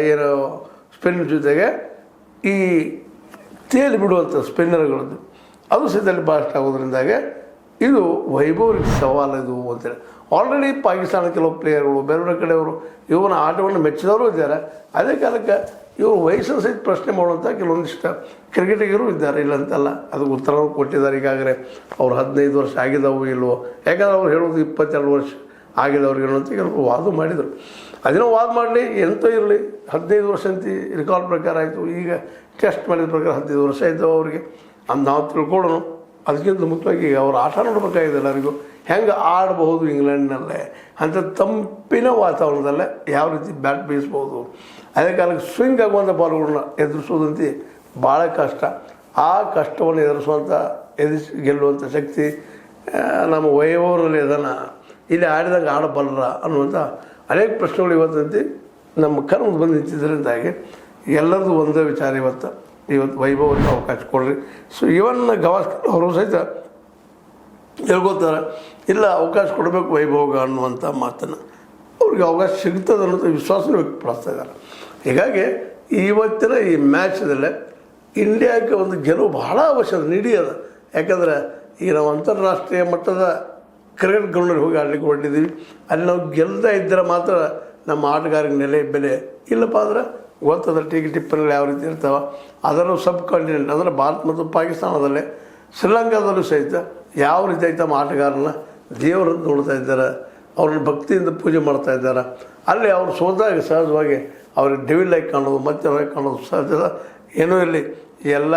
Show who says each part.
Speaker 1: ಏನು ಸ್ಪಿನ್ ಜೊತೆಗೆ ಈ ತೇಲಿ ಬಿಡುವಂಥ ಸ್ಪಿನ್ನರ್ಗಳದ್ದು ಅದು ಸಹಿತ ಭಾಳ ಆಗೋದ್ರಿಂದಾಗೆ ಇದು ವೈಭವ್ರಿಗೆ ಸವಾಲು ಇದು ಅಂತೇಳಿ. ಆಲ್ರೆಡಿ ಪಾಕಿಸ್ತಾನ ಕೆಲವು ಪ್ಲೇಯರ್ಗಳು ಬೇರೆ ಬೇರೆ ಕಡೆಯವರು ಇವನ ಆಟವನ್ನು ಮೆಚ್ಚಿದವರು ಇದ್ದಾರೆ. ಅದೇ ಕಾಲಕ್ಕೆ ಇವರು ವಯಸ್ಸನ್ನು ಸಹಿತ ಪ್ರಶ್ನೆ ಮಾಡುವಂಥ ಕೆಲವೊಂದಿಷ್ಟು ಕ್ರಿಕೆಟಿಗರು ಇದ್ದಾರೆ, ಇಲ್ಲ ಅಂತಲ್ಲ. ಅದಕ್ಕೆ ಉತ್ತರವನ್ನು ಕೊಟ್ಟಿದ್ದಾರೆ. ಈಗಾಗಲೇ ಅವ್ರು 15 ವರ್ಷ ಆಗಿದಾವು ಇಲ್ವೋ, ಯಾಕಂದ್ರೆ ಅವ್ರು ಹೇಳೋದು 22 ವರ್ಷ ಆಗಿದವ್ರಿಗೆ ಹೇಳುವಂಥ ಕೆಲವರು ವಾದ ಮಾಡಿದರು. ಅದನ್ನು ವಾದ ಮಾಡಲಿ, ಎಂತೋ ಇರಲಿ, 15 ವರ್ಷ ಅಂತ ರೆಕಾರ್ಡ್ ಪ್ರಕಾರ ಆಯಿತು. ಈಗ ಟೆಸ್ಟ್ ಮಾಡಿದ ಪ್ರಕಾರ 15 ವರ್ಷ ಆಯಿತು ಅವರಿಗೆ. ಅದು ನಾವು ತಿಳ್ಕೊಳ್ಳೋಣ. ಅದಕ್ಕಿಂತ ಮುಖ್ಯವಾಗಿ ಅವ್ರು ಆಟ ನೋಡಬೇಕಾಗಿದೆ ಎಲ್ಲರಿಗೂ. ಹೆಂಗೆ ಆಡಬಹುದು ಇಂಗ್ಲೆಂಡ್ನಲ್ಲೇ ಅಂಥ ತಂಪಿನ ವಾತಾವರಣದಲ್ಲೇ ಯಾವ ರೀತಿ ಬ್ಯಾಟ್ ಬೀಸ್ಬೋದು. ಅದೇ ಕಾಲಕ್ಕೆ ಸ್ವಿಂಗ್ ಆಗುವಂಥ ಬಾಲ್ಗಳನ್ನ ಎದುರಿಸೋದಂತೆ ಭಾಳ ಕಷ್ಟ. ಆ ಕಷ್ಟವನ್ನು ಗೆಲ್ಲುವಂಥ ಶಕ್ತಿ ನಮ್ಮ ವೈಭವರಲ್ಲಿ ಅದನ್ನು ಇಲ್ಲಿ ಆಡಿದಾಗ ಆಡಬಲ್ಲರ ಅನ್ನುವಂಥ ಅನೇಕ ಪ್ರಶ್ನೆಗಳು ಇವತ್ತಂತೆ ನಮ್ಮ ಕರ್ಮದ ಬಂದು ನಿಂತಿದ್ದರಿಂದಾಗಿ ಎಲ್ಲರದು ಒಂದೇ ವಿಚಾರ. ಇವತ್ತು ವೈಭವಕ್ಕೆ ಅವಕಾಶ ಕೊಡ್ರಿ. ಸೊ ಇವನ್ ಗವಾಸ್ಕರ್ ಅವರು ಸಹಿತ ಹೇಳ್ಕೊತಾರೆ, ಇಲ್ಲ ಅವಕಾಶ ಕೊಡಬೇಕು ವೈಭವಗ ಅನ್ನುವಂಥ ಮಾತನ್ನು. ಅವ್ರಿಗೆ ಅವಕಾಶ ಸಿಗ್ತದೆ ಅನ್ನೋದು ವಿಶ್ವಾಸನ ವ್ಯಕ್ತಪಡಿಸ್ತಾ ಇದ್ದಾರೆ. ಹೀಗಾಗಿ ಇವತ್ತಿನ ಈ ಮ್ಯಾಚದಲ್ಲೇ ಇಂಡಿಯಾಕ್ಕೆ ಒಂದು ಗೆಲುವು ಬಹಳ ಅವಶ್ಯಕ ನೀಡಿಯದ. ಯಾಕಂದರೆ ಈಗ ನಾವು ಅಂತಾರಾಷ್ಟ್ರೀಯ ಮಟ್ಟದ ಕ್ರಿಕೆಟ್ ಗ್ರೌಂಡಲ್ಲಿ ಹೋಗಿ ಆಡಲಿಕ್ಕೆ ಹೊರಟಿದ್ದೀವಿ. ಅಲ್ಲಿ ನಾವು ಗೆಲ್ಲದೇ ಇದ್ದರೆ ಮಾತ್ರ ನಮ್ಮ ಆಟಗಾರರಿಗೆ ನೆಲೆ ಬೆಲೆ. ಇಲ್ಲಪ್ಪ ಅಂದ್ರೆ ಗೊತ್ತದ ಟಿಪ್ಪಣಿಗಳು ಯಾವ ರೀತಿ ಇರ್ತಾವೆ. ಅದರಲ್ಲೂ ಸಬ್ ಕಾಂಟಿನೆಂಟ್ ಅಂದರೆ ಭಾರತ ಮತ್ತು ಪಾಕಿಸ್ತಾನದಲ್ಲೇ ಶ್ರೀಲಂಕಾದಲ್ಲೂ ಸಹಿತ ಯಾವ ರೀತಿ ಆಯ್ತು ನಮ್ಮ ಆಟಗಾರನ ದೇವರನ್ನು ನೋಡ್ತಾ ಇದ್ದಾರೆ, ಅವ್ರನ್ನ ಭಕ್ತಿಯಿಂದ ಪೂಜೆ ಮಾಡ್ತಾ ಇದ್ದಾರೆ. ಅಲ್ಲಿ ಅವ್ರು ಸೋತಾಗ ಸಹಜವಾಗಿ ಅವ್ರಿಗೆ ಡೆವಿಲ್ ಆಗಿ ಕಾಣೋದು, ಮತ್ತೆ ಕಾಣೋದು ಸಹಜ ಏನೂ ಇಲ್ಲಿ ಎಲ್ಲ